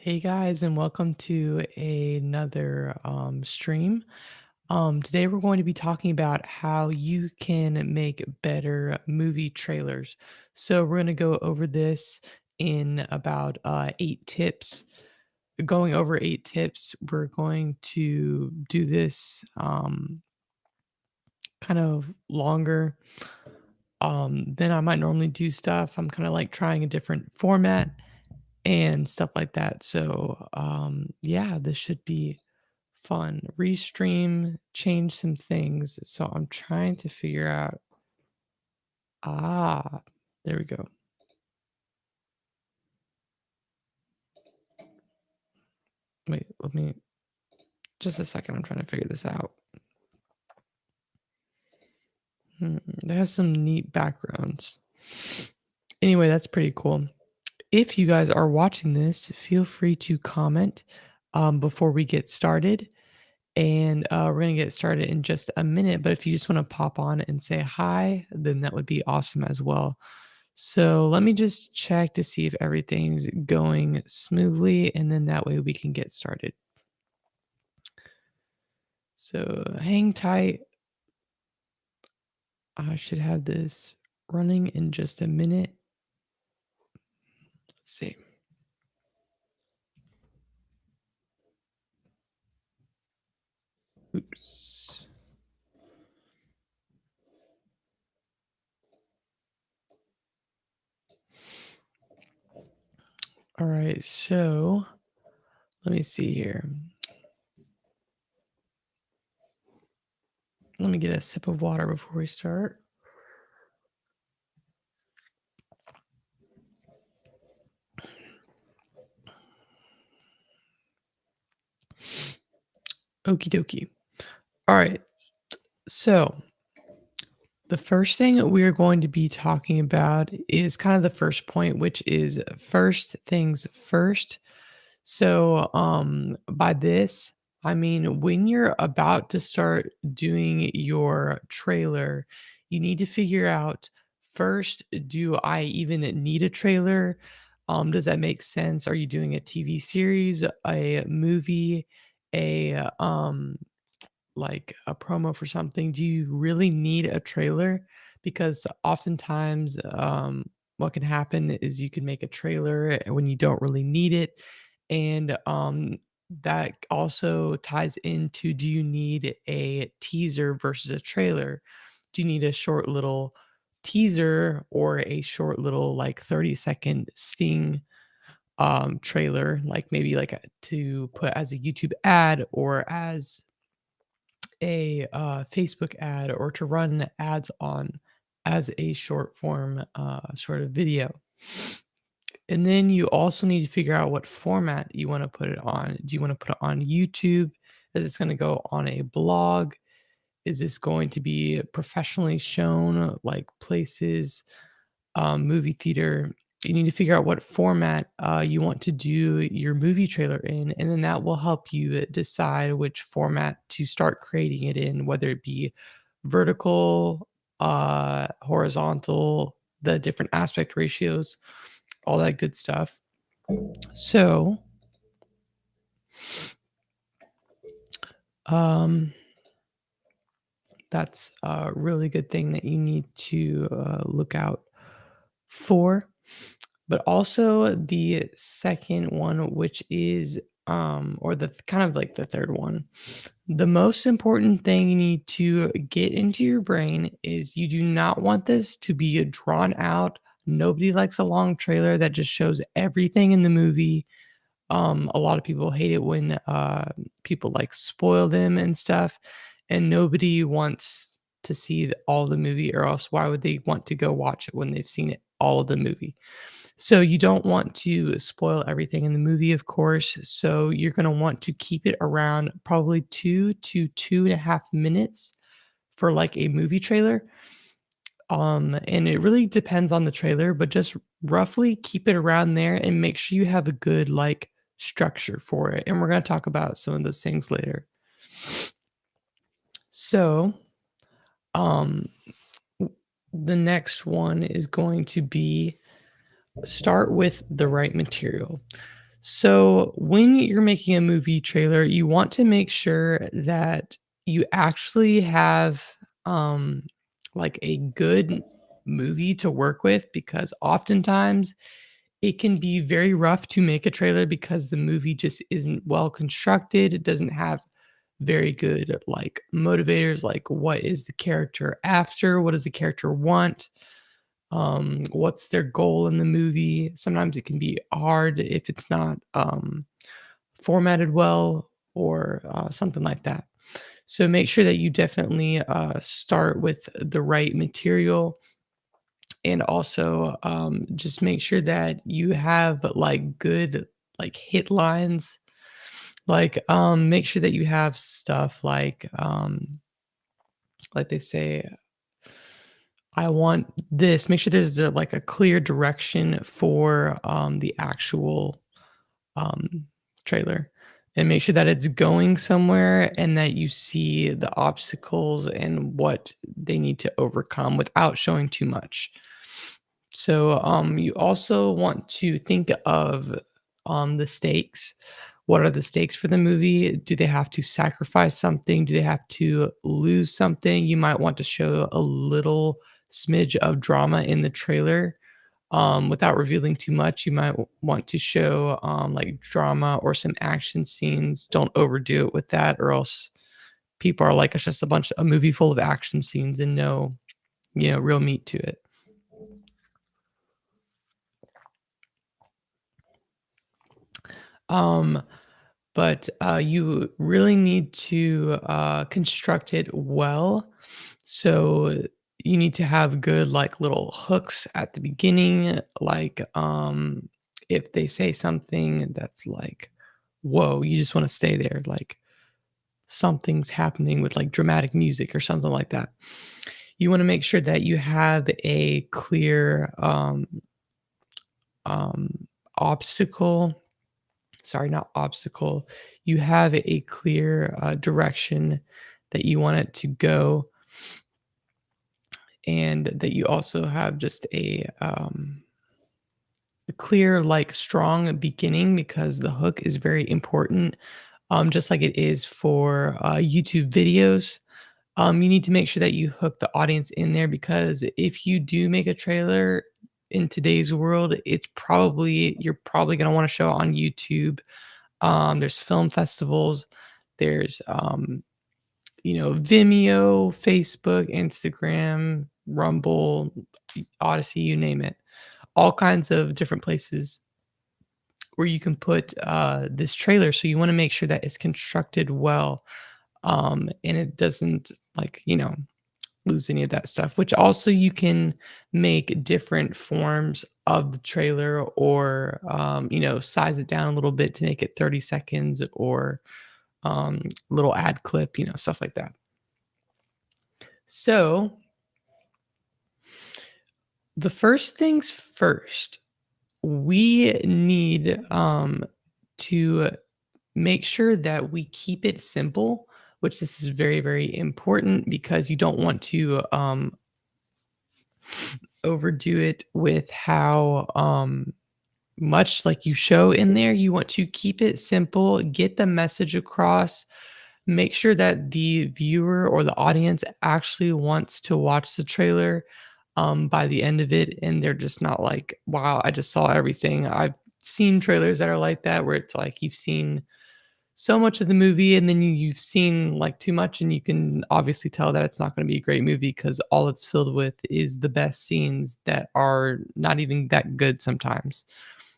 Hey guys, and welcome to another stream. Today we're going to be talking about how you can make better movie trailers. So we're going to go over this in about 8 tips. Going over 8 tips, we're going to do this kind of longer than I might normally do stuff. I'm kind of like trying a different format and stuff like that. So, yeah, this should be fun. Restream, change some things. So I'm trying to figure out. Ah, there we go. Wait, let me just a second. I'm trying to figure this out. They have some neat backgrounds. Anyway, that's pretty cool. If you guys are watching this, feel free to comment before we get started. And we're going to get started in just a minute. But if you just want to pop on and say hi, then that would be awesome as well. So let me just check to see if everything's going smoothly. And then that way we can get started. So hang tight. I should have this running in just a minute. Let's see. Oops. All right. So let me see here. Let me get a sip of water before we start. Okie dokie. All right. So the first thing we're going to be talking about is kind of the first point, which is first things first. So, by this, I mean, when you're about to start doing your trailer, you need to figure out first, do I even need a trailer? Does that make sense? Are you doing a TV series, a movie, a like a promo for something? Do you really need a trailer? Because oftentimes, what can happen is you can make a trailer when you don't really need it. And that also ties into, do you need a teaser versus a trailer? Do you need a short little teaser or a short little like 30-second sting trailer, like maybe like to put as a YouTube ad or as a Facebook ad or to run ads on as a short form sort of video. And then you also need to figure out what format you want to put it on. Do you want to put it on YouTube? Is this going to go on a blog? Is this going to be professionally shown like places, movie theater? You need to figure out what format you want to do your movie trailer in, and then that will help you decide which format to start creating it in, whether it be vertical, horizontal, the different aspect ratios, all that good stuff. So, um, that's a really good thing that you need to look out for. But also the second one, which is, or the kind of like the third one, the most important thing you need to get into your brain is you do not want this to be a drawn out. Nobody likes a long trailer that just shows everything in the movie. A lot of people hate it when people like spoil them and stuff, and nobody wants to see all the movie, or else why would they want to go watch it when they've seen it all of the movie? So you don't want to spoil everything in the movie, of course. So you're going to want to keep it around probably 2 to 2.5 minutes for like a movie trailer. And it really depends on the trailer, but just roughly keep it around there and make sure you have a good like structure for it. And we're going to talk about some of those things later. So, um, the next one is going to be start with the right material. So, when you're making a movie trailer, you want to make sure that you actually have um like a good movie to work with because oftentimes it can be very rough to make a trailer because the movie just isn't well constructed. It doesn't have very good like motivators like what is the character after? What does the character want? What's their goal in the movie? Sometimes it can be hard if it's not formatted well or something like that. So make sure that you definitely start with the right material and also just make sure that you have like good like hit lines make sure that you have stuff like they say I want this. Make sure there's like a clear direction for the actual um, trailer, and make sure that it's going somewhere and that you see the obstacles and what they need to overcome without showing too much. So, you also want to think of the stakes. What are the stakes for the movie? Do they have to sacrifice something? Do they have to lose something? You might want to show a little smidge of drama in the trailer without revealing too much. You might want to show like drama or some action scenes. Don't overdo it with that, or else people are like, it's just a movie full of action scenes and no, real meat to it. Um, but you really need to construct it well. So you need to have good like little hooks at the beginning, like if they say something that's like, whoa, you just want to stay there, like something's happening with like dramatic music or something like that. You want to make sure that you have a clear obstacle sorry, not obstacle. You have a clear direction that you want it to go, and that you also have just a clear, like strong beginning because the hook is very important. Just like it is for YouTube videos. You need to make sure that you hook the audience in there because if you do make a trailer in today's world, you're probably going to want to show it on YouTube. There's film festivals. There's Vimeo, Facebook, Instagram, Rumble, Odyssey, you name it. All kinds of different places where you can put this trailer. So you want to make sure that it's constructed well, and it doesn't lose any of that stuff. Which also you can make different forms of the trailer, or size it down a little bit to make it 30 seconds, or little ad clip, stuff like that. So, the first things first, we need to make sure that we keep it simple, which this is very, very important because you don't want to overdo it with how much like you show in there. You want to keep it simple, get the message across, make sure that the viewer or the audience actually wants to watch the trailer by the end of it. And they're just not like, wow, I just saw everything. I've seen trailers that are like that, where it's like you've seen so much of the movie and then you've seen like too much and you can obviously tell that it's not going to be a great movie because all it's filled with is the best scenes that are not even that good sometimes.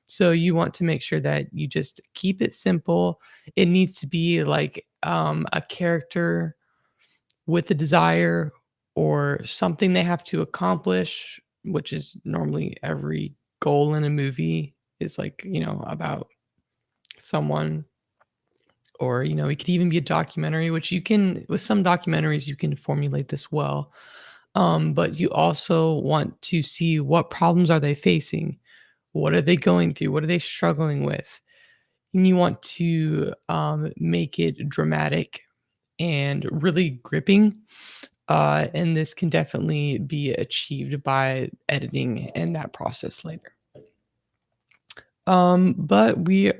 So you want to make sure that you just keep it simple. It needs to be like a character with a desire or something they have to accomplish, which is normally every goal in a movie is like, about someone. Or, it could even be a documentary, which you can, with some documentaries, you can formulate this well. But you also want to see what problems are they facing? What are they going through? What are they struggling with? And you want to make it dramatic and really gripping. And this can definitely be achieved by editing and that process later. But we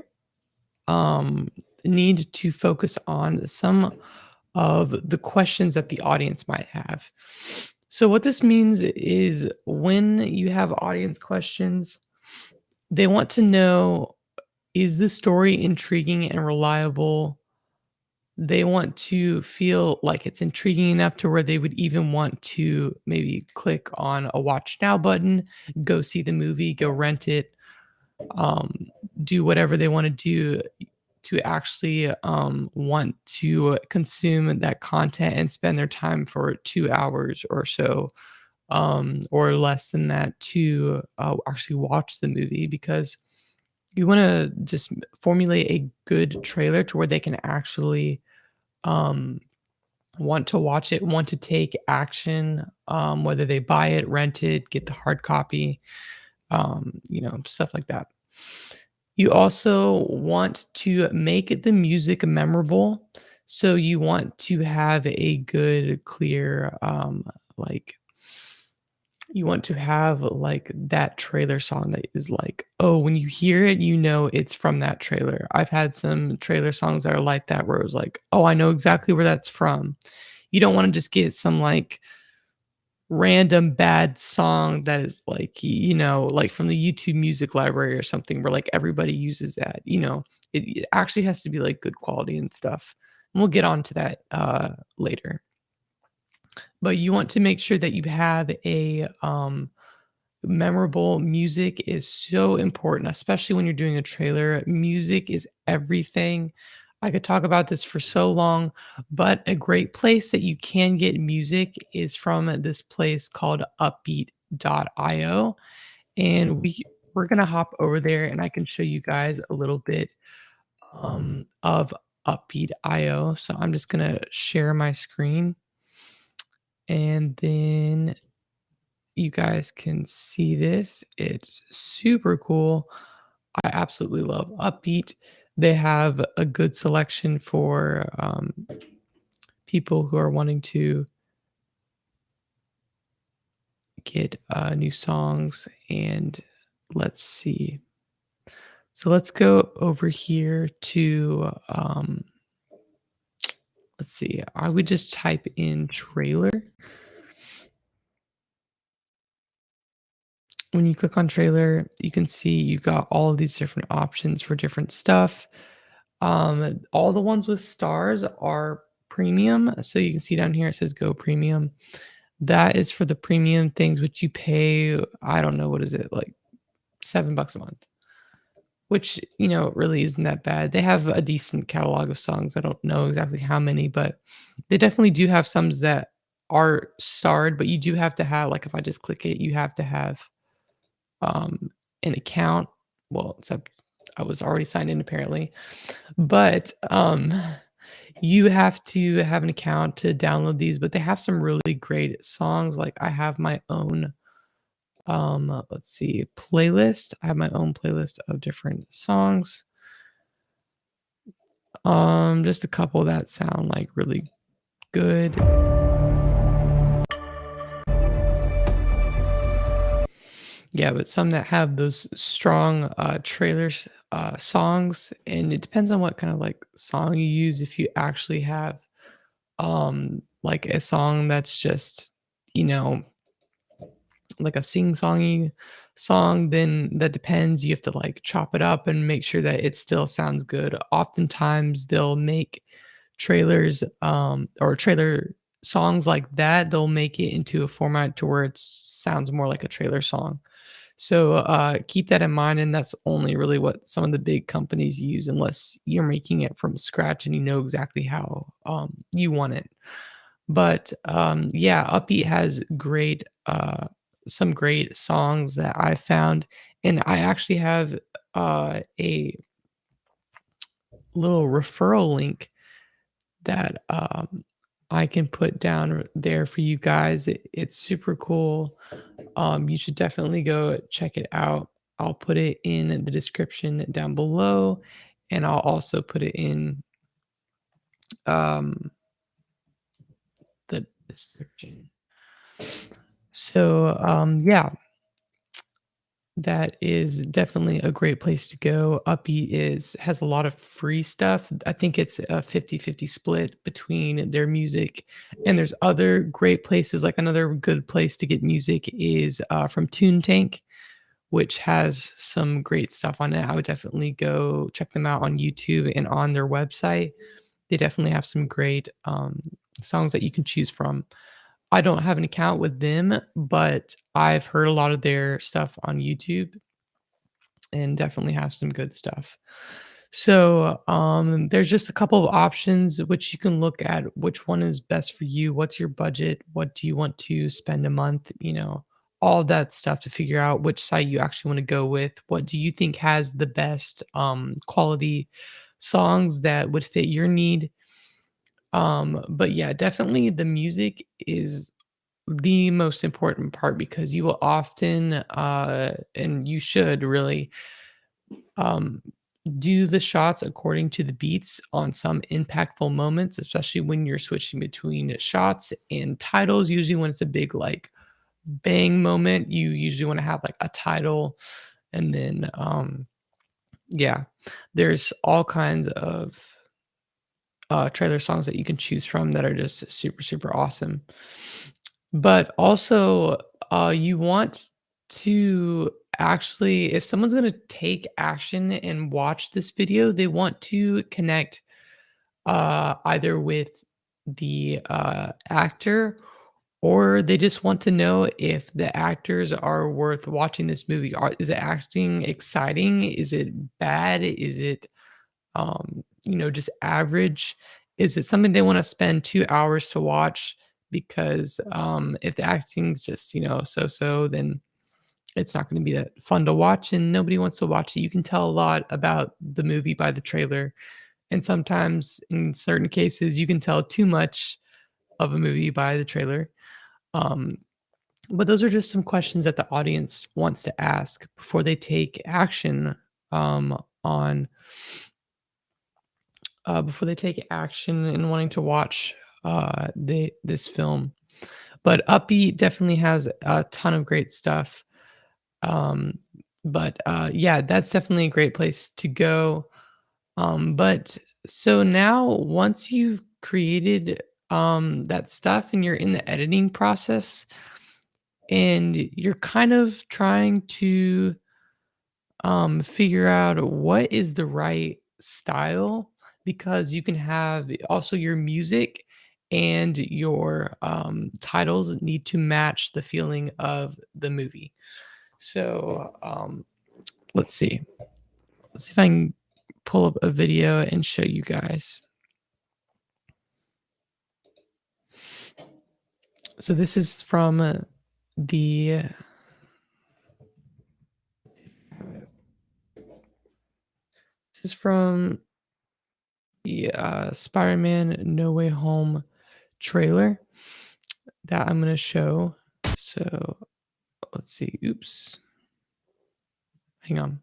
um, need to focus on some of the questions that the audience might have. So, what this means is when you have audience questions, they want to know, is the story intriguing and reliable? They want to feel like it's intriguing enough to where they would even want to maybe click on a watch now button, go see the movie, go rent it, um, do whatever they want to do to actually want to consume that content and spend their time for 2 hours or so, or less than that to actually watch the movie because you want to just formulate a good trailer to where they can actually um, want to watch it, want to take action, whether they buy it, rent it, get the hard copy, stuff like that. You also want to make the music memorable. So you want to have a good, clear, like, you want to have like that trailer song that is like, oh, when you hear it, you know it's from that trailer. I've had some trailer songs that are like that where it was like, oh, I know exactly where that's from. You don't want to just get some like random bad song that is like, like from the YouTube music library or something where like everybody uses that, it actually has to be like good quality and stuff. And we'll get on to that later. But you want to make sure that you have a memorable music is so important, especially when you're doing a trailer. Music is everything. I could talk about this for so long, but a great place that you can get music is from this place called upbeat.io. And we're gonna hop over there and I can show you guys a little bit of upbeat.io. So I'm just gonna share my screen and then you guys can see this. It's super cool. I absolutely love Upbeat. They have a good selection for people who are wanting to get new songs. And let's see. So let's go over here to, let's see, I would just type in trailer. When you click on trailer, you can see you got all of these different options for different stuff. All the ones with stars are premium. So you can see down here it says go premium. That is for the premium things which you pay, I don't know, what is it, like $7 a month, which, really isn't that bad. They have a decent catalog of songs. I don't know exactly how many, but they definitely do have some that are starred, but you do have to have, like, if I just click it, you have to have um an account. Well, except I was already signed in apparently. But you have to have an account to download these, but they have some really great songs. Like I have my own let's see, playlist. I have my own playlist of different songs. Just a couple that sound like really good. Yeah, but some that have those strong trailers songs, and it depends on what kind of like song you use. If you actually have like a song that's just, you know, like a sing-songy song, then that depends. You have to like chop it up and make sure that it still sounds good. Oftentimes they'll make trailers or trailer songs like that, they'll make it into a format to where it sounds more like a trailer song. So keep that in mind, and that's only really what some of the big companies use, unless you're making it from scratch and you know exactly how you want it. But yeah, Upbeat has great, some great songs that I found, and I actually have a little referral link that I can put down there for you guys. It's super cool. You should definitely go check it out. I'll put it in the description down below, and I'll also put it in um, the description. So, yeah, that is definitely a great place to go. Uppy is has a lot of free stuff. I think it's a 50-50 split between their music, and there's other great places. Like another good place to get music is from Tank, which has some great stuff on it. I would definitely go check them out on YouTube and on their website. They definitely have some great songs that you can choose from. I don't have an account with them, but I've heard a lot of their stuff on YouTube and definitely have some good stuff. So, there's just a couple of options which you can look at which one is best for you. What's your budget? What do you want to spend a month? All that stuff to figure out which site you actually want to go with. What do you think has the best quality songs that would fit your need? But yeah, definitely the music is the most important part because you will often and you should really um do the shots according to the beats on some impactful moments, especially when you're switching between shots and titles. Usually when it's a big like bang moment, you usually want to have like a title, and then yeah, there's all kinds of trailer songs that you can choose from that are just super, super awesome. But also, you want to actually, if someone's going to take action and watch this video, they want to connect either with the actor, or they just want to know if the actors are worth watching this movie. Is the acting exciting? Is it bad? Is it just average? Is it something they wanna spend 2 hours to watch? Because, if the acting's just, so-so, then it's not gonna be that fun to watch, and nobody wants to watch it. You can tell a lot about the movie by the trailer, and sometimes, in certain cases, you can tell too much of a movie by the trailer. Um, but those are just some questions that the audience wants to ask before they take action, on before they take action in wanting to watch this film. But Uppy definitely has a ton of great stuff. Um, but yeah, that's definitely a great place to go. But so now, once you've created that stuff and you're in the editing process and you're kind of trying to figure out what is the right style, because you can have also your music and your titles need to match the feeling of the movie. So let's see. Let's see if I can pull up a video and show you guys. So this is from the this is from the Spider-Man No Way Home trailer that I'm gonna show. So let's see. Oops. Hang on.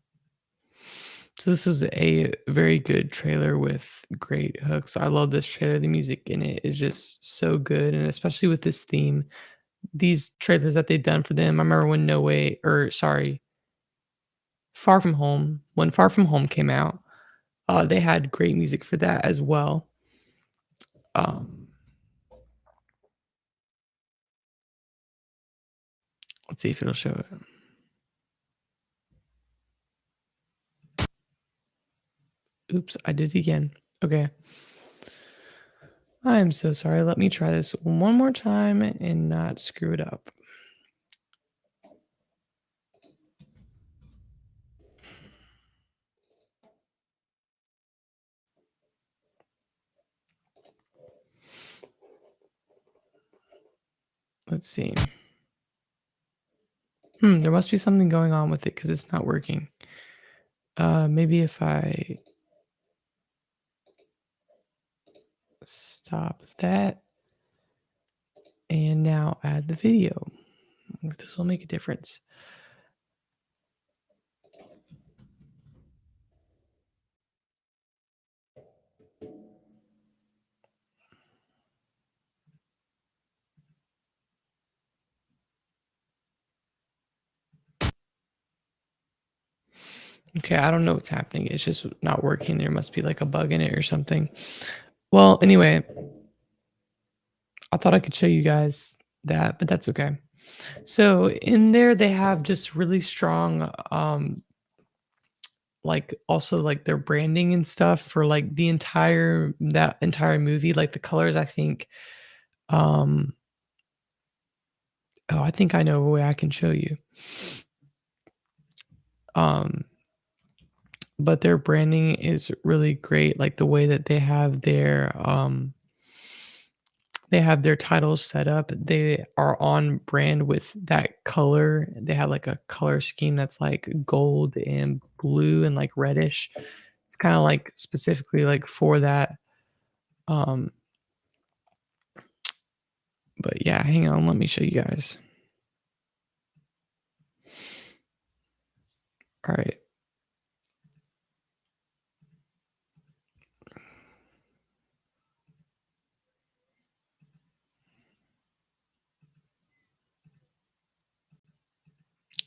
So this is a very good trailer with great hooks. I love this trailer. The music in it is just so good, and especially with this theme, these trailers that they've done for them. I remember when No Way, or sorry, Far From Home. When Far From Home came out, they had great music for that as well. Um, let's see if it'll show it. Oops, I did it again. Okay. I am so sorry. Let me try this one more time and not screw it up. Let's see. There must be something going on with it because it's not working. Maybe if I stop that and now add the video, this will make a difference. Okay, I don't know what's happening. It's just not working. There must be like a bug in it or something. Well, anyway, I thought I could show you guys that, but that's okay. So in there, they have just really strong, like also like their branding and stuff for like the entire that entire movie. Like the colors, I think. Um, oh, I think I know a way I can show you. Um, but their branding is really great. Like the way that they have their titles set up. They are on brand with that color. They have like a color scheme that's like gold and blue and like reddish. It's kind of like specifically like for that. Um, but yeah, hang on, let me show you guys. All right.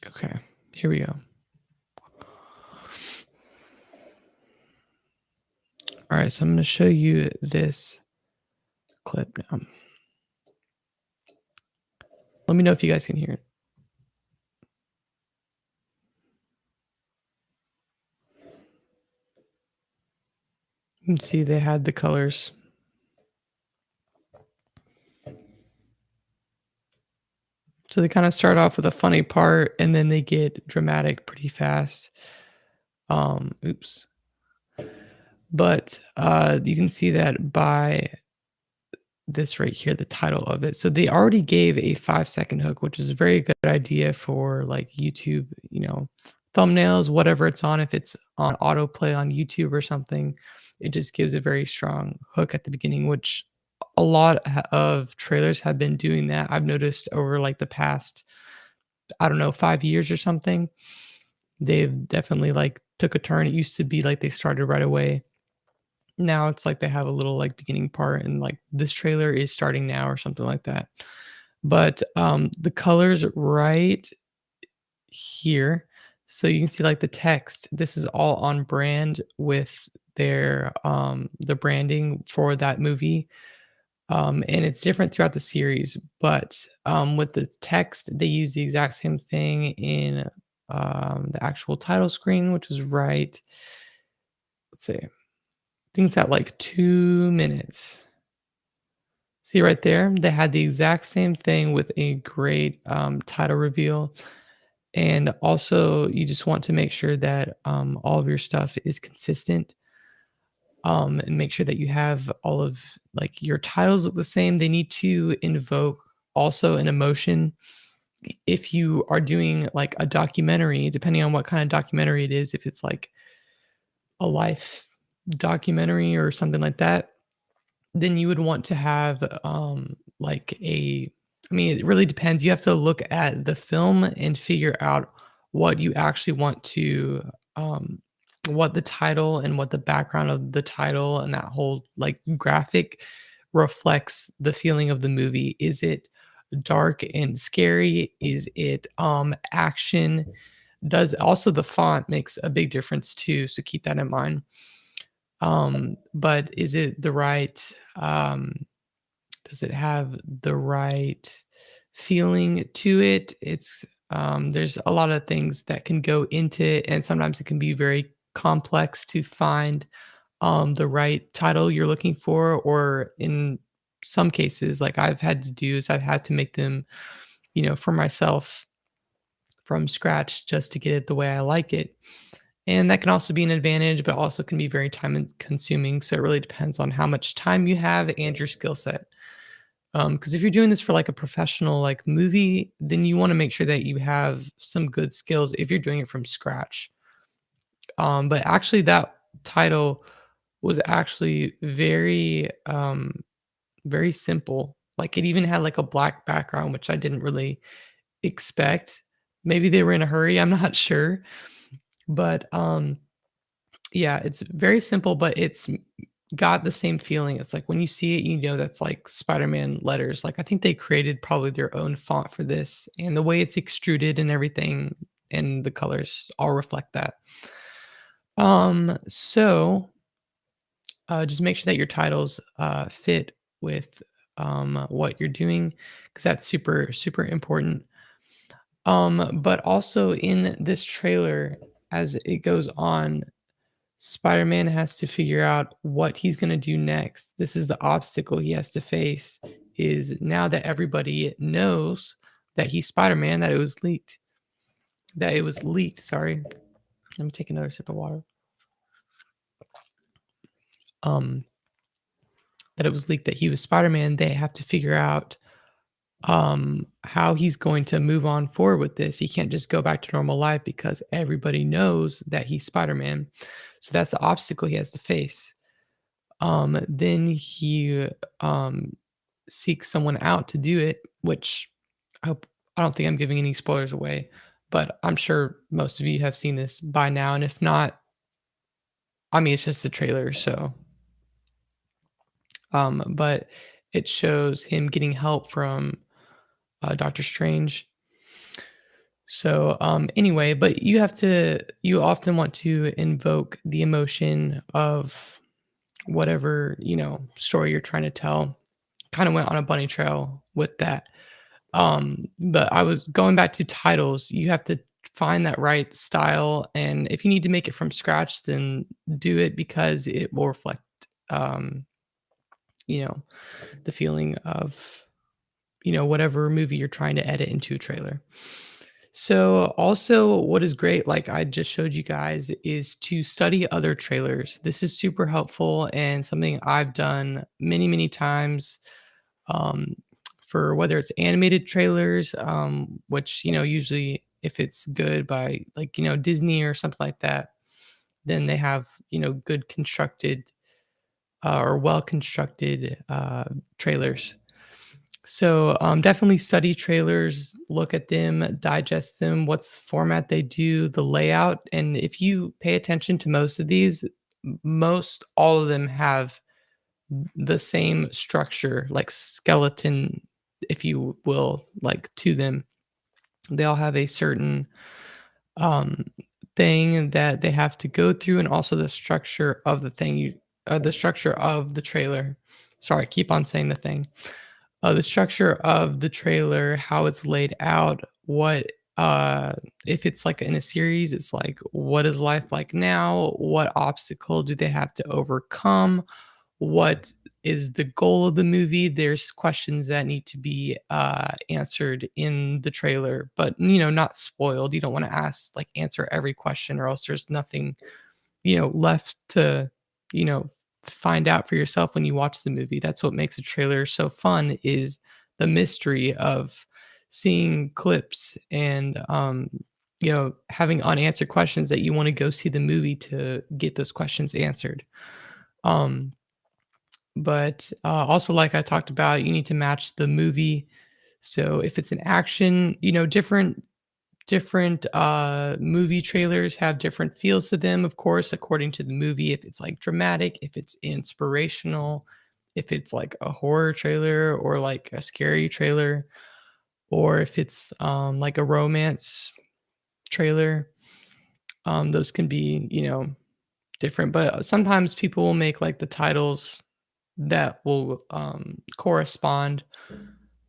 Okay. Here we go. All right, so I'm going to show you this clip now. Let me know if you guys can hear it. You can see they had the colors. So they kind of start off with a funny part and then they get dramatic pretty fast. Oops. But you can see that by this right here, the title of it. So they already gave a 5-second hook, which is a very good idea for like YouTube, thumbnails, whatever it's on. If it's on autoplay on YouTube or something, it just gives a very strong hook at the beginning, which a lot of trailers have been doing that. I've noticed over like the past, I don't know, 5 years or something. They've definitely like took a turn. It used to be like they started right away. Now it's like they have a little, like, beginning part and, like, this trailer is starting now or something like that. But, the colors right here, so you can see, like, the text, this is all on brand with the branding for that movie, and it's different throughout the series, but, with the text, they use the exact same thing in, the actual title screen, which is right, let's see. Think it's at like 2 minutes. See right there? They had the exact same thing with a great, title reveal, and also you just want to make sure that, all of your stuff is consistent, and make sure that you have all of like, your titles look the same. They need to invoke also an emotion. If you are doing, like, a documentary, depending on what kind of documentary it is, if it's like a life documentary or something like that, then you would want to have, like I mean, it really depends. You have to look at the film and figure out what you actually want to, what the title and what the background of the title and that whole, like, graphic reflects the feeling of the movie. Is it dark and scary? Is it, action? Does also the font makes a big difference too, so keep that in mind. But is it the right, does it have the right feeling to it? There's a lot of things that can go into it, and sometimes it can be very complex to find, the right title you're looking for, or in some cases, like I've had to do is I've had to make them, for myself from scratch just to get it the way I like it. And that can also be an advantage, but also can be very consuming. So it really depends on how much time you have and your skill set. Because if you're doing this for like a professional like movie, then you want to make sure that you have some good skills if you're doing it from scratch. But actually, that title was actually very simple. Like it even had like a black background, which I didn't really expect. Maybe they were in a hurry. I'm not sure, but yeah, it's very simple, but it's got the same feeling. It's like when you see it, that's like Spider-Man letters. Like I think they created probably their own font for this, and the way it's extruded and everything, and the colors all reflect that. Just make sure that your titles fit with what you're doing because that's super super important. But also in this trailer, as it goes on, Spider-Man has to figure out what he's gonna do next. This is the obstacle he has to face, is now that everybody knows that he's Spider-Man, that it was leaked, sorry. Let me take another sip of water. Um, that it was leaked that he was Spider-Man, they have to figure out how he's going to move on forward with this. He can't just go back to normal life because everybody knows that he's Spider-Man. So that's the obstacle he has to face. Then he seeks someone out to do it, which I don't think I'm giving any spoilers away, but I'm sure most of you have seen this by now. And if not, I mean it's just the trailer, so but it shows him getting help from Doctor Strange. So, anyway, but you often want to invoke the emotion of whatever, story you're trying to tell. Kind of went on a bunny trail with that. But I was going back to titles, you have to find that right style. And if you need to make it from scratch, then do it because it will reflect, um, you know, the feeling of whatever movie you're trying to edit into a trailer. So, also, what is great, like I just showed you guys, is to study other trailers. This is super helpful and something I've done many, many times um, for whether it's animated trailers, which, usually if it's good by like, Disney or something like that, then they have, good constructed or well constructed trailers. So, definitely study trailers, look at them, digest them, what's the format they do, the layout, and if you pay attention to most of these, most all of them have the same structure, like skeleton, if you will, like to them. They all have a certain um, thing that they have to go through, and also the structure of the structure of the trailer. Sorry, I keep on saying the thing. The structure of the trailer, how it's laid out, if it's like in a series, it's like what is life like now? What obstacle do they have to overcome? What is the goal of the movie? There's questions that need to be answered in the trailer, but not spoiled. You don't want to answer every question, or else there's nothing left to, you know, find out for yourself when you watch the movie. That's what makes a trailer so fun, is the mystery of seeing clips and having unanswered questions that you want to go see the movie to get those questions answered. Um, but also, like I talked about, you need to match the movie. So if it's an action, different movie trailers have different feels to them, of course, according to the movie. If it's like dramatic, if it's inspirational, if it's like a horror trailer or like a scary trailer, or if it's like a romance trailer, those can be different. But sometimes people will make like the titles that will correspond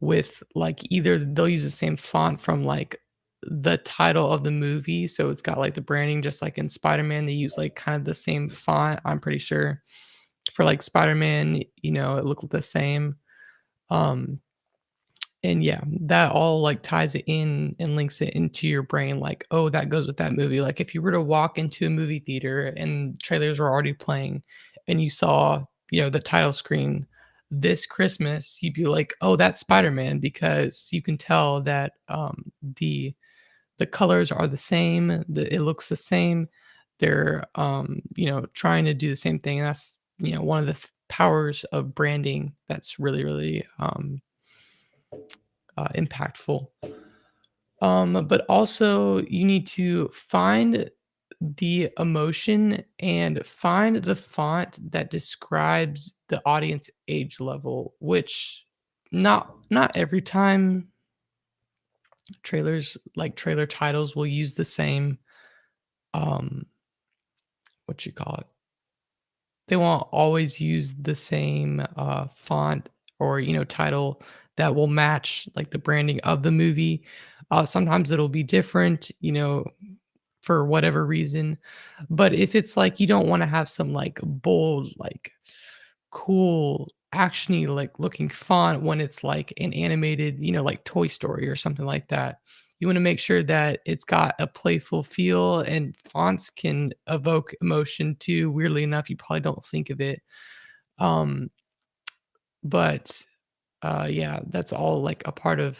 with like, either they'll use the same font from like the title of the movie. So it's got like the branding, just like in Spider-Man, they use like kind of the same font, I'm pretty sure. For like Spider-Man, it looked the same. Um, and yeah, that all like ties it in and links it into your brain, like, oh, that goes with that movie. Like if you were to walk into a movie theater and trailers were already playing and you saw, the title screen this Christmas, you'd be like, oh, that's Spider-Man, because you can tell that the colors are the same, it looks the same. They're trying to do the same thing. And that's one of the powers of branding that's really, really impactful. But also you need to find the emotion and find the font that describes the audience age level, which not every time trailer titles will use the same um what you call it, they won't always use the same, font or, title that will match, like, the branding of the movie. Sometimes it'll be different, for whatever reason. But if it's like you don't wanna have some, like, bold, like, cool, actiony, like, looking font when it's like an animated, like Toy Story or something like that. You wanna make sure that it's got a playful feel, and fonts can evoke emotion too. Weirdly enough, you probably don't think of it. Um, but, yeah, that's all, like, a part of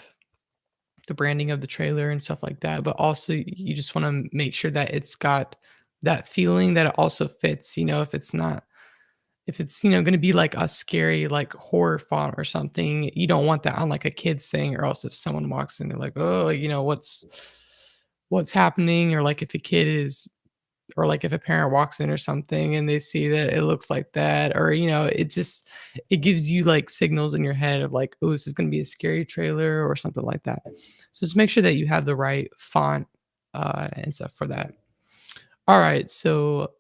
the branding of the trailer and stuff like that, but also you just wanna make sure that it's got that feeling that it also fits, if it's not if it's, gonna be like a scary, like, horror font or something, you don't want that on, like, a kid's thing, or else if someone walks in, they're like, "Oh," what's happening? Or, like, if a kid is or, like, if a parent walks in or something and they see that it looks like that, or, it gives you, like, signals in your head of, like, "Oh, this is gonna be a scary trailer," or something like that. So just make sure that you have the right font, and stuff for that. Alright, so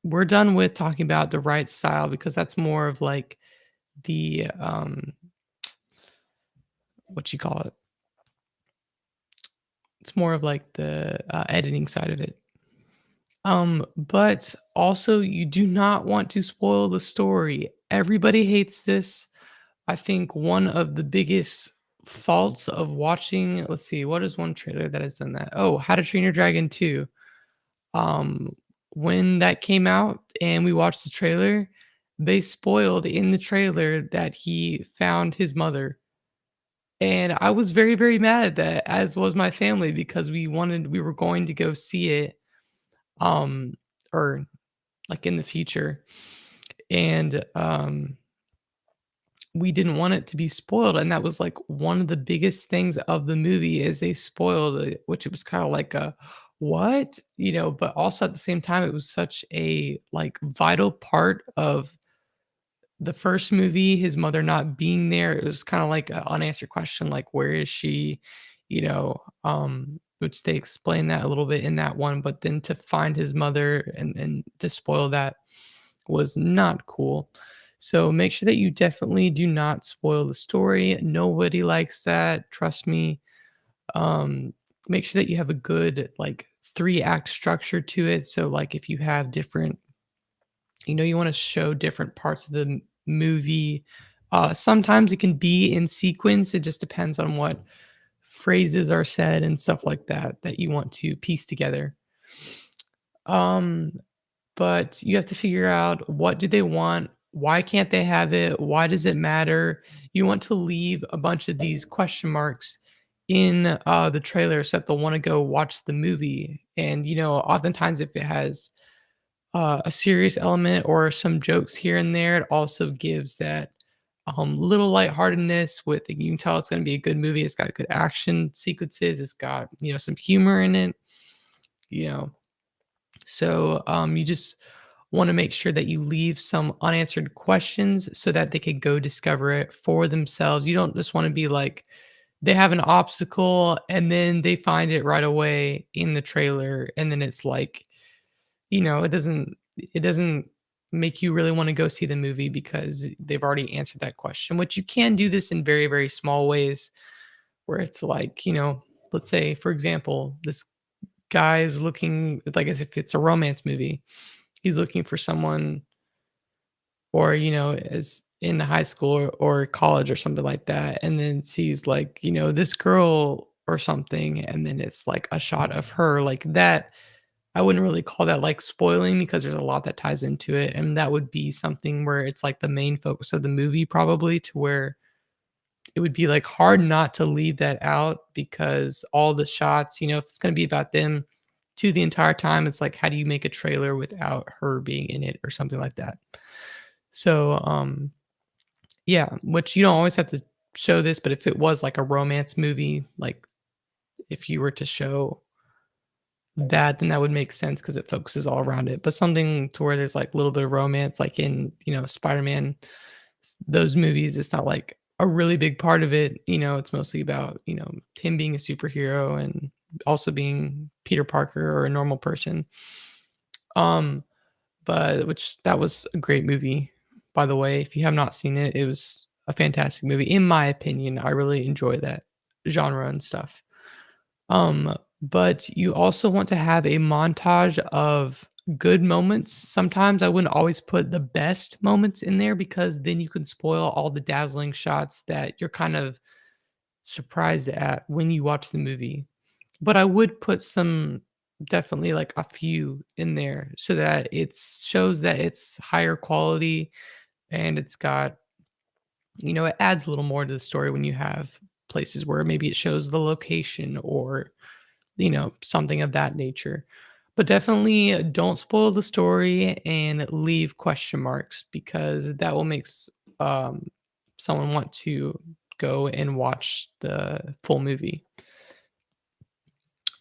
we're done with talking about the right style because that's more of, like, the, what you call it? It's more of, like, the, editing side of it. But also you do not want to spoil the story. Everybody hates this. I think one of the biggest faults of watching, let's see, what is one trailer that has done that? Oh, How to Train Your Dragon 2. Um, when that came out and we watched the trailer, they spoiled in the trailer that he found his mother. And I was very, very mad at that, as was my family, because we were going to go see it, um, or like in the future. And we didn't want it to be spoiled. And that was like one of the biggest things of the movie is they spoiled it, which it was kind of like a what? But also at the same time, it was such a like vital part of the first movie, his mother not being there. It was kind of like an unanswered question, like, where is she? Which they explain that a little bit in that one, but then to find his mother and to spoil that was not cool. So make sure that you definitely do not spoil the story. Nobody likes that. Trust me. Um, Make sure that you have a good like 3-act structure to it. So like if you have different, you want to show different parts of the movie. Sometimes it can be in sequence. It just depends on what phrases are said and stuff like that that you want to piece together. Um, but you have to figure out what do they want? Why can't they have it? Why does it matter? You want to leave a bunch of these question marks in the trailer so that they'll want to go watch the movie. And oftentimes if it has a serious element or some jokes here and there, it also gives that little lightheartedness with you can tell it's going to be a good movie. It's got good action sequences. It's got some humor in it. You know, so, you just wanna make sure that you leave some unanswered questions so that they could go discover it for themselves. You don't just wanna be like, they have an obstacle and then they find it right away in the trailer, and then it's like, it doesn't make you really wanna go see the movie because they've already answered that question, which you can do this in very, very small ways where it's like, let's say, for example, this guy is looking like as if it's a romance movie. He's looking for someone or, is in high school or college or something like that, and then sees like, this girl or something, and then it's like a shot of her like that. I wouldn't really call that like spoiling because there's a lot that ties into it. And that would be something where it's like the main focus of the movie, probably to where it would be like hard not to leave that out because all the shots, if it's going to be about them to the entire time, it's like, how do you make a trailer without her being in it or something like that? So, yeah, which you don't always have to show this, but if it was like a romance movie, like if you were to show that, then that would make sense because it focuses all around it. But something to where there's like a little bit of romance, like in, Spider-Man, those movies, it's not like a really big part of it. It's mostly about, him being a superhero and also being Peter Parker or a normal person. Um, but which that was a great movie, by the way. If you have not seen it, it was a fantastic movie, in my opinion. I really enjoy that genre and stuff. But you also want to have a montage of good moments. Sometimes I wouldn't always put the best moments in there because then you can spoil all the dazzling shots that you're kind of surprised at when you watch the movie. But I would put some definitely like a few in there so that it shows that it's higher quality and it's got, it adds a little more to the story when you have places where maybe it shows the location or something of that nature. But definitely don't spoil the story and leave question marks because that will make someone want to go and watch the full movie.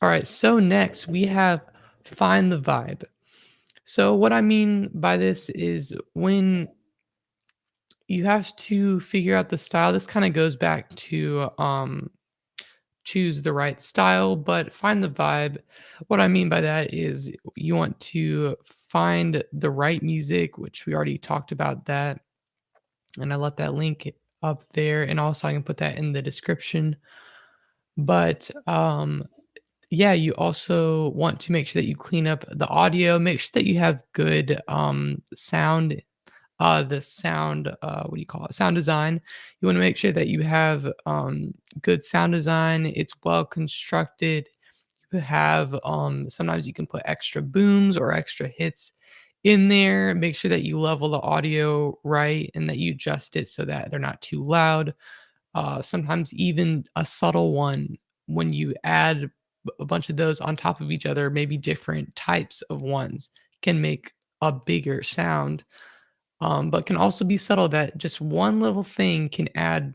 All right, so next we have find the vibe. So, what I mean by this is when you have to figure out the style, this kind of goes back to choose the right style, but find the vibe. What I mean by that is you want to find the right music, which we already talked about that. And I left that link up there. And also, I can put that in the description. But yeah, you also want to make sure that you clean up the audio, make sure that you have good sound the sound what do you call it, sound design. You want to make sure that you have good sound design, it's well constructed. You have sometimes you can put extra booms or extra hits in there. Make sure that you level the audio right and that you adjust it so that they're not too loud. Sometimes even a subtle one, when you add a bunch of those on top of each other, maybe different types of ones, can make a bigger sound, but can also be subtle that just one little thing can add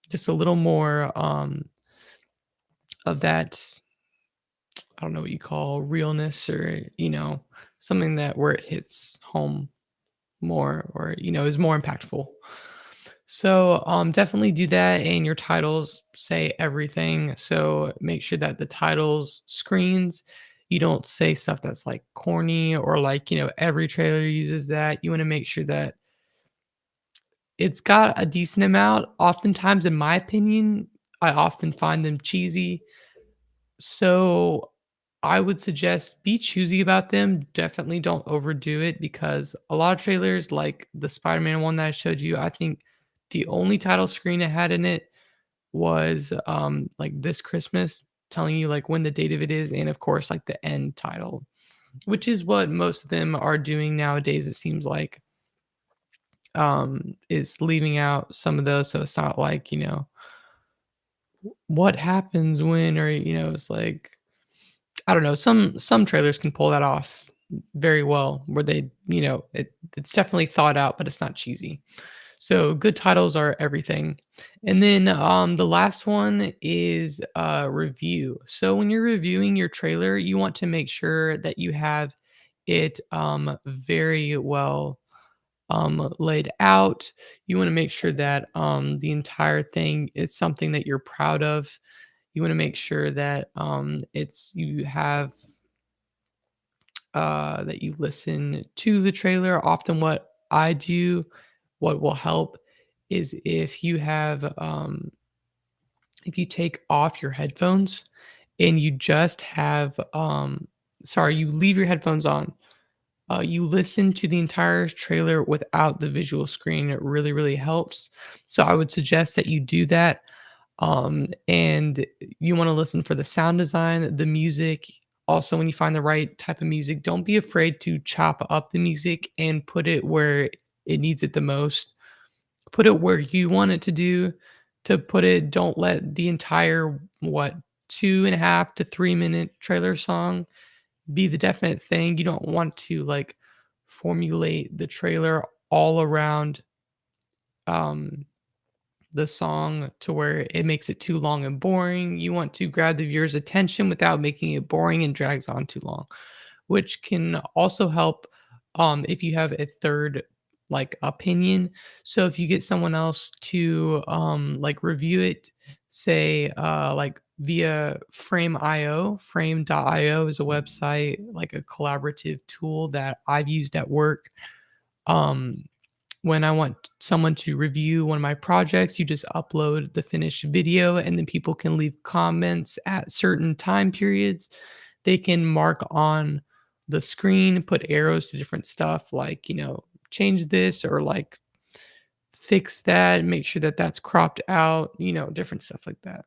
just a little more of that. I don't know what you call realness or, something that where it hits home more or, is more impactful. So definitely do that. And your titles say everything. So make sure that the titles screens, you don't say stuff that's like corny or like, every trailer uses that. You want to make sure that it's got a decent amount. Oftentimes, in my opinion, I often find them cheesy. So I would suggest be choosy about them. Definitely don't overdo it because a lot of trailers, like the Spider-Man one that I showed you, I think the only title screen it had in it was like this Christmas, telling you like when the date of it is, and of course, like the end title, which is what most of them are doing nowadays, it seems like. Is leaving out some of those, so it's not like, what happens when or, it's like, I don't know, some trailers can pull that off very well where they, it's definitely thought out, but it's not cheesy. So good titles are everything. And then the last one is review. So when you're reviewing your trailer, you want to make sure that you have it very well laid out. You want to make sure that the entire thing is something that you're proud of. You want to make sure that it's you have that you listen to the trailer. Often, what I do, what will help, is if you take off your headphones and you just have sorry, you leave your headphones on, you listen to the entire trailer without the visual screen. It really, really helps. So I would suggest that you do that. And you want to listen for the sound design, the music. Also, when you find the right type of music, don't be afraid to chop up the music and put it where it needs it the most. Put it where you want it to put it. Don't let the entire, what, 2.5 to 3 minute trailer song be the definite thing. You don't want to like formulate the trailer all around um the song to where it makes it too long and boring. You want to grab the viewer's attention without making it boring and drags on too long, which can also help if you have a third like opinion. So if you get someone else to like review it, say like via Frame.io. Frame.io is a website, like a collaborative tool that I've used at work. Um, when I want someone to review one of my projects, you just upload the finished video and then people can leave comments at certain time periods. They can mark on the screen, put arrows to different stuff like, change this or like fix that, make sure that that's cropped out, different stuff like that.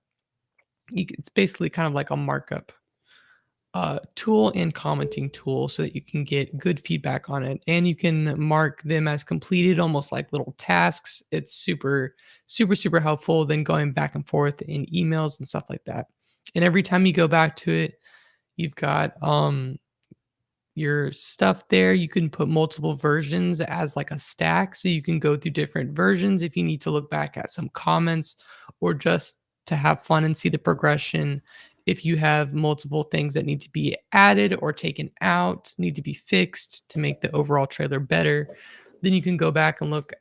It's basically kind of like a markup tool and commenting tool so that you can get good feedback on it and you can mark them as completed almost like little tasks. It's super super helpful then going back and forth in emails and stuff like that. And every time you go back to it, you've got your stuff there. You can put multiple versions as like a stack. So you can go through different versions if you need to look back at some comments or just to have fun and see the progression. If you have multiple things that need to be added or taken out, need to be fixed to make the overall trailer better, then you can go back and look,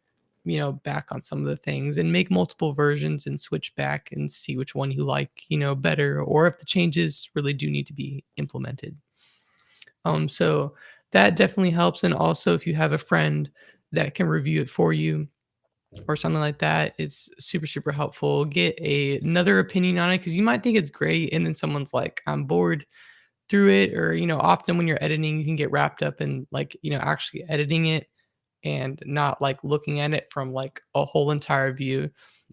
back on some of the things and make multiple versions and switch back and see which one you like, better, or if the changes really do need to be implemented. So that definitely helps. And also, if you have a friend that can review it for you or something like that, it's super helpful. Get another opinion on it because you might think it's great, and then someone's like, "I'm bored through it," or often when you're editing, you can get wrapped up in like actually editing it and not like looking at it from like a whole entire view.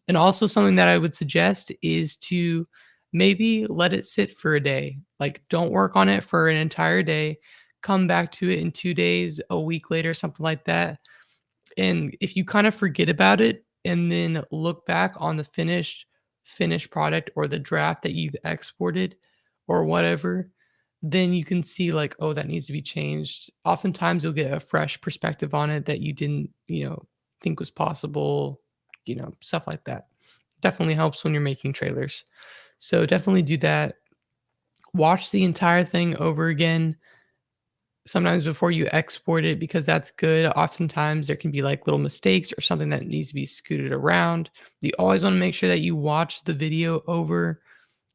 And also something that I would suggest is to maybe let it sit for a day. Like don't work on it for an entire day. Come back to it in 2 days, a week later, something like that. And if you kind of forget about it and then look back on the finished product or the draft that you've exported or whatever, then you can see like, oh, that needs to be changed. Oftentimes you'll get a fresh perspective on it that you didn't, think was possible, stuff like that. Definitely helps when you're making trailers. So definitely do that. Watch the entire thing over again sometimes before you export it because that's good. Oftentimes there can be like little mistakes or something that needs to be scooted around. You always want to make sure that you watch the video over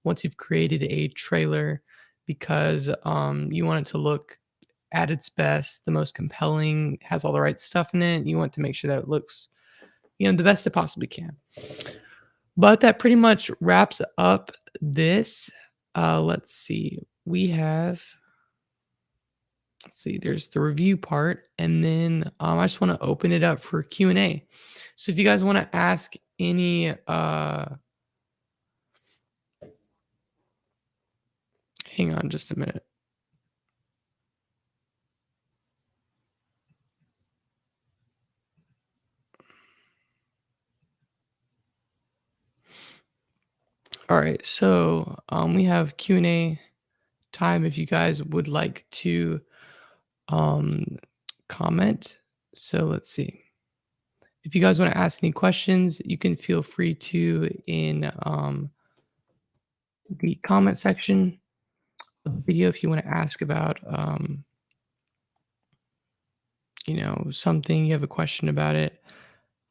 once you've created a trailer because you want it to look at its best, the most compelling, has all the right stuff in it. You want to make sure that it looks, the best it possibly can. But that pretty much wraps up this. Let's see. Let's see, there's the review part, and then I just want to open it up for Q&A. So if you guys want to ask any hang on just a minute. All right, so we have Q&A time if you guys would like to um, comment. So let's see. If you guys want to ask any questions, you can feel free to in the comment section of the video if you want to ask about something, you have a question about it.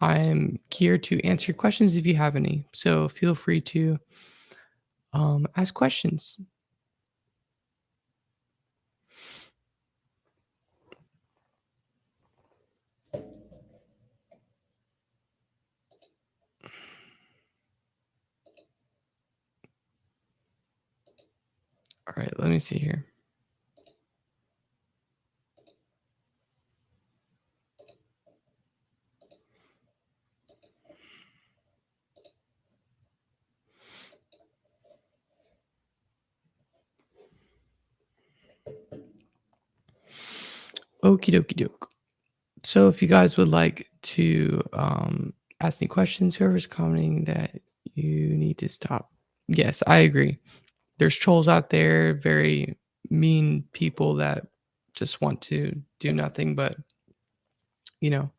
I'm here to answer your questions if you have any. So feel free to ask questions. All right, let me see here. Okie dokie doke. So if you guys would like to ask any questions, whoever's commenting that you need to stop. Yes, I agree. There's trolls out there, very mean people that just want to do nothing but, you know,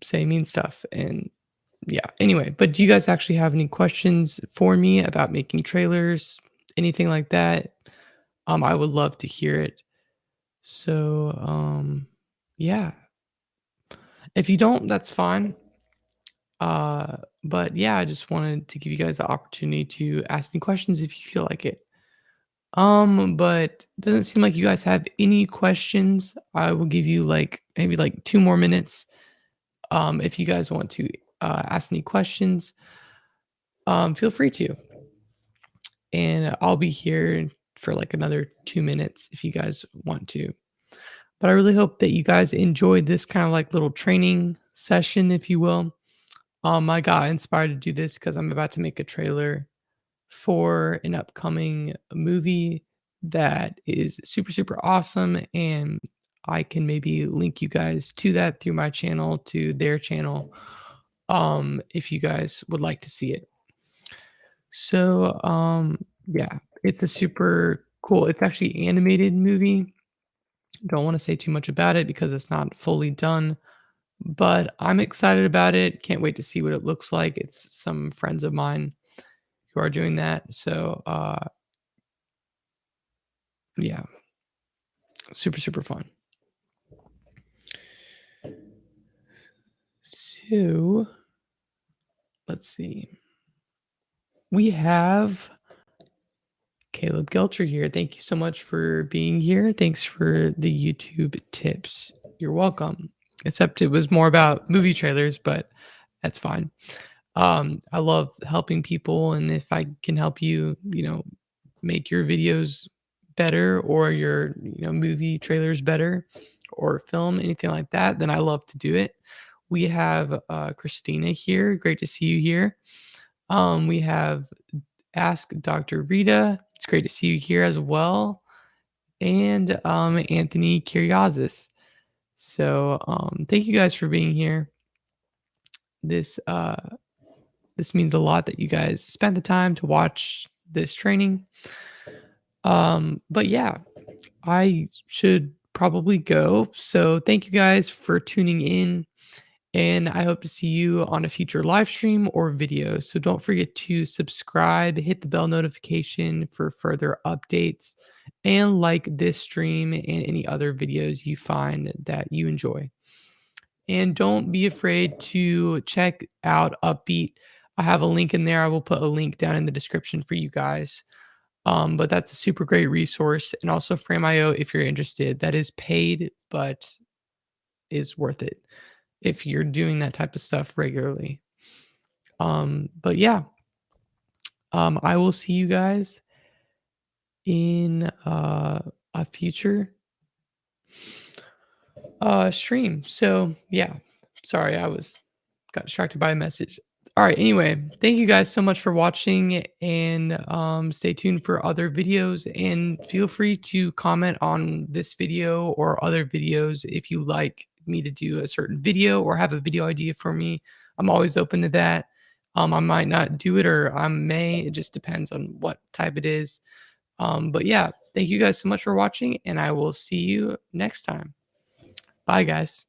say mean stuff. And yeah, anyway, but do you guys actually have any questions for me about making trailers, anything like that? I would love to hear it. So, yeah, if you don't, that's fine. But yeah, I just wanted to give you guys the opportunity to ask any questions if you feel like it. But doesn't seem like you guys have any questions. I will give you like maybe like 2 more minutes. If you guys want to ask any questions, feel free to. And I'll be here for like another 2 minutes if you guys want to. But I really hope that you guys enjoyed this kind of like little training session, if you will. I got inspired to do this because I'm about to make a trailer for an upcoming movie that is super, super awesome. And I can maybe link you guys to that through my channel to their channel if you guys would like to see it. So yeah, it's a super cool, it's actually animated movie. Don't want to say too much about it because it's not fully done, but I'm excited about it. Can't wait to see what it looks like. It's some friends of mine who are doing that. So yeah, super, super fun. So let's see. We have Caleb Gelcher here. Thank you so much for being here. Thanks for the YouTube tips. You're welcome. Except it was more about movie trailers, but that's fine. I love helping people, and if I can help you, make your videos better or your, movie trailers better or film, anything like that, then I love to do it. We have Christina here. Great to see you here. We have Ask Dr. Rita. It's great to see you here as well. And Anthony Kyriazis. So thank you guys for being here. This this means a lot that you guys spent the time to watch this training. But yeah, I should probably go. So thank you guys for tuning in. And I hope to see you on a future live stream or video. So don't forget to subscribe, hit the bell notification for further updates, and like this stream and any other videos you find that you enjoy. And don't be afraid to check out Upbeat. I have a link in there. I will put a link down in the description for you guys. But that's a super great resource. And also Frame.io if you're interested. That is paid, but is worth it if you're doing that type of stuff regularly. But yeah, I will see you guys in a future stream. So yeah, sorry, I was got distracted by a message. All right, anyway, thank you guys so much for watching, and stay tuned for other videos, and feel free to comment on this video or other videos if you like me to do a certain video or have a video idea for me. I'm always open to that. I might not do it or I may, it just depends on what type it is. But yeah, thank you guys so much for watching, and I will see you next time. Bye guys.